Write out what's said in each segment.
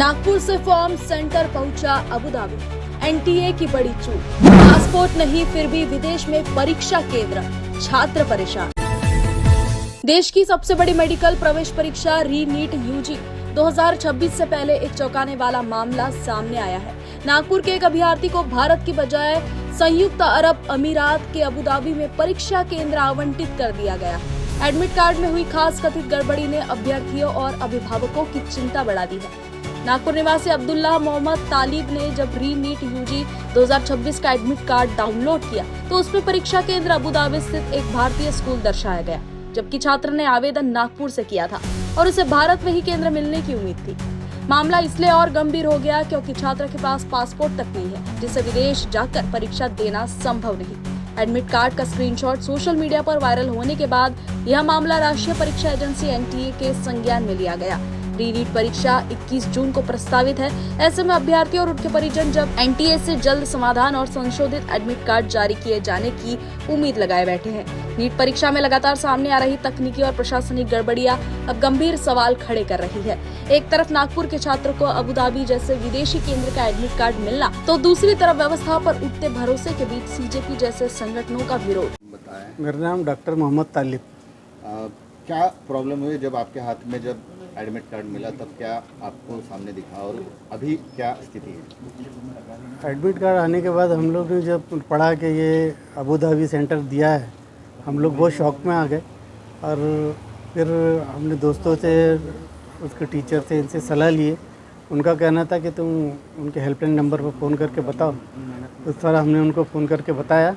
नागपुर से form centre पहुंचा Abu Dhabi. NTA की बड़ी चूक, पासपोर्ट नहीं फिर भी विदेश में परीक्षा केंद्र, छात्र परेशान। देश की सबसे बड़ी मेडिकल प्रवेश परीक्षा री-नीट यूजी 2026 से पहले एक चौंकाने वाला मामला सामने आया है। नागपुर के एक अभ्यर्थी को भारत की बजाय संयुक्त अरब अमीरात के अबू धाबी में परीक्षा केंद्र आवंटित कर दिया गया। एडमिट कार्ड में हुई खास कथित गड़बड़ी ने अभ्यर्थियों और अभिभावकों की चिंता बढ़ा दी है। नागपुर निवासी अब्दुल्लाह मोहम्मद तालिब ने जब री-नीट यूजी 2026 का एडमिट कार्ड डाउनलोड किया तो उसमें परीक्षा केंद्र अबू धाबी स्थित एक भारतीय स्कूल दर्शाया गया, जबकि छात्र ने आवेदन नागपुर से किया था और उसे भारत में ही केंद्र मिलने की उम्मीद थी। मामला इसलिए और गंभीर हो गया क्योंकि छात्र के पास पासपोर्ट तक नहीं है, जिससे विदेश जाकर परीक्षा देना संभव नहीं। एडमिट कार्ड का स्क्रीनशॉट सोशल मीडिया पर वायरल होने के बाद यह मामला राष्ट्रीय परीक्षा एजेंसी एनटीए के संज्ञान में लिया गया। री-नीट परीक्षा 21 जून को प्रस्तावित है। ऐसे में अभ्यर्थी और उनके परिजन जब एनटीए से जल्द समाधान और संशोधित एडमिट कार्ड जारी किए जाने की उम्मीद लगाए बैठे हैं। नीट परीक्षा में लगातार सामने आ रही तकनीकी और प्रशासनिक गड़बड़ियां अब गंभीर सवाल खड़े कर रही है। एक तरफ नागपुर के छात्रों को अबू धाबी जैसे विदेशी केंद्र का एडमिट कार्ड मिलना, तो दूसरी तरफ व्यवस्था पर उठते भरोसे के बीच सीजेपी जैसे संगठनों का विरोध। मेरा नाम डॉक्टर मोहम्मद तालिब। क्या प्रॉब्लम हुई जब आपके हाथ में जब एडमिट कार्ड मिला, तब क्या आपको सामने दिखा और अभी क्या स्थिति है? एडमिट कार्ड आने के बाद हम लोग ने जब पढ़ा कि ये अबू धाबी सेंटर दिया है, हम लोग बहुत शौक में आ गए और फिर हमने दोस्तों से, उसके टीचर से, इनसे सलाह लिए। उनका कहना था कि तुम उनके हेल्पलाइन नंबर पर फ़ोन करके बताओ। उस तरह हमने उनको फ़ोन करके बताया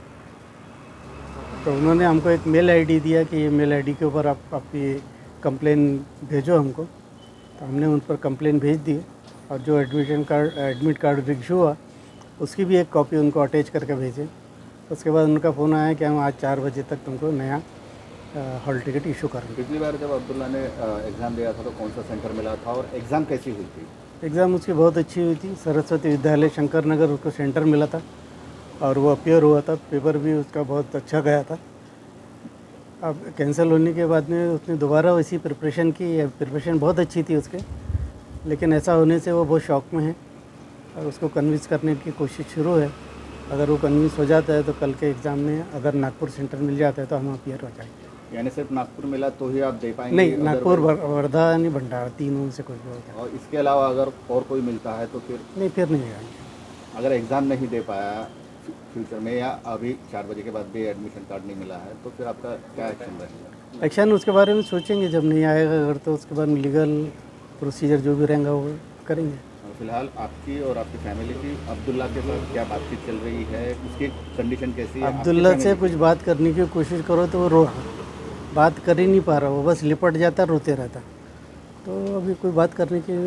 तो उन्होंने हमको एक मेल आईडी दिया कि ये मेल आईडी के ऊपर आप अपनी कंप्लेन भेजो हमको। तो हमने उन पर कंप्लेन भेज दी और जो एडमिट कार्ड इशू हुआ उसकी भी एक कॉपी उनको अटैच करके भेजे। उसके बाद उनका फ़ोन आया कि हम आज 4 बजे तक तुमको नया हॉल टिकट इशू करेंगे। पिछली बार जब अब्दुल्ला ने एग्ज़ाम दिया था तो कौन सा सेंटर मिला था और एग्ज़ाम कैसी हुई थी? एग्ज़ाम उसकी बहुत अच्छी हुई थी। सरस्वती विद्यालय शंकर नगर उसको सेंटर मिला था और वो अपीयर हुआ था। पेपर भी उसका बहुत अच्छा गया था। अब कैंसिल होने के बाद में उसने दोबारा वैसी प्रिपरेशन की। प्रिपरेशन बहुत अच्छी थी उसके, लेकिन ऐसा होने से वो बहुत शौक में है और उसको कन्विंस करने की कोशिश शुरू है। अगर वो कन्विंस हो जाता है तो कल के एग्ज़ाम में अगर नागपुर सेंटर मिल जाता है तो हम अपीयर हो जाएंगे। यानी सिर्फ नागपुर मिला तो ही आप दे पाएंगे? नहीं, नागपुर, वर्धा नहीं, भंडारा, तीनों में से कोई भी होगा। और इसके अलावा अगर और कोई मिलता है तो फिर? नहीं, फिर नहीं जाएंगे। अगर एग्ज़ाम नहीं दे पाया फ्यूचर में या अभी 4 बजे के बाद भी एडमिशन कार्ड नहीं मिला है तो फिर आपका क्या एक्शन रहेगा? एक्शन उसके बारे में सोचेंगे जब नहीं आएगा। अगर तो उसके बाद लीगल प्रोसीजर जो भी रहेगा वो करेंगे। फिलहाल आपकी और आपकी फैमिली की अब्दुल्ला के साथ क्या बातचीत चल रही है? उसकी कंडीशन कैसी है? अब्दुल्ला से कुछ बात करने की कोशिश करो तो वो बात कर ही नहीं पा रहा, वो बस लिपट जाता, रोते रहता। तो अभी कोई बात करने की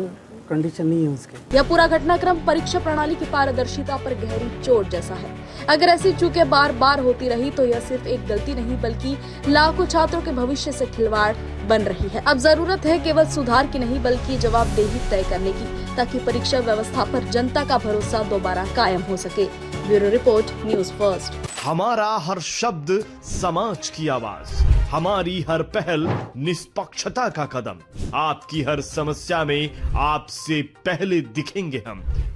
कंडीशन नहीं है उसके। यह पूरा घटनाक्रम परीक्षा प्रणाली की पारदर्शिता पर गहरी चोट जैसा है। अगर ऐसी चूकें बार बार होती रही तो यह सिर्फ एक गलती नहीं बल्कि लाखों छात्रों के भविष्य से खिलवाड़ बन रही है। अब जरूरत है केवल सुधार की नहीं बल्कि जवाबदेही तय करने की, ताकि परीक्षा व्यवस्था पर जनता का भरोसा दोबारा कायम हो सके। Bureau report, news first. हमारा हर शब्द समाज की आवाज, हमारी हर पहल निष्पक्षता का कदम। आपकी हर समस्या में आपसे पहले दिखेंगे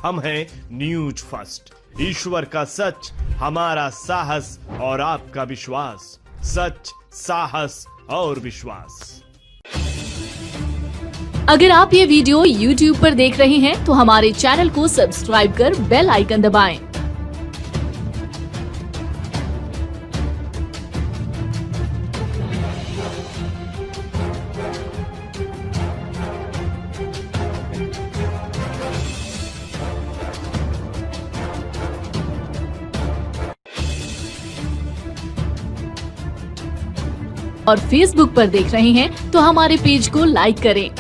हम हैं न्यूज फर्स्ट। ईश्वर का सच, हमारा साहस और आपका विश्वास। सच, साहस और विश्वास। अगर आप ये वीडियो YouTube पर देख रहे हैं तो हमारे चैनल को सब्सक्राइब कर बेल आइकन दबाएं। और Facebook पर देख रहे हैं तो हमारे पेज को लाइक करें।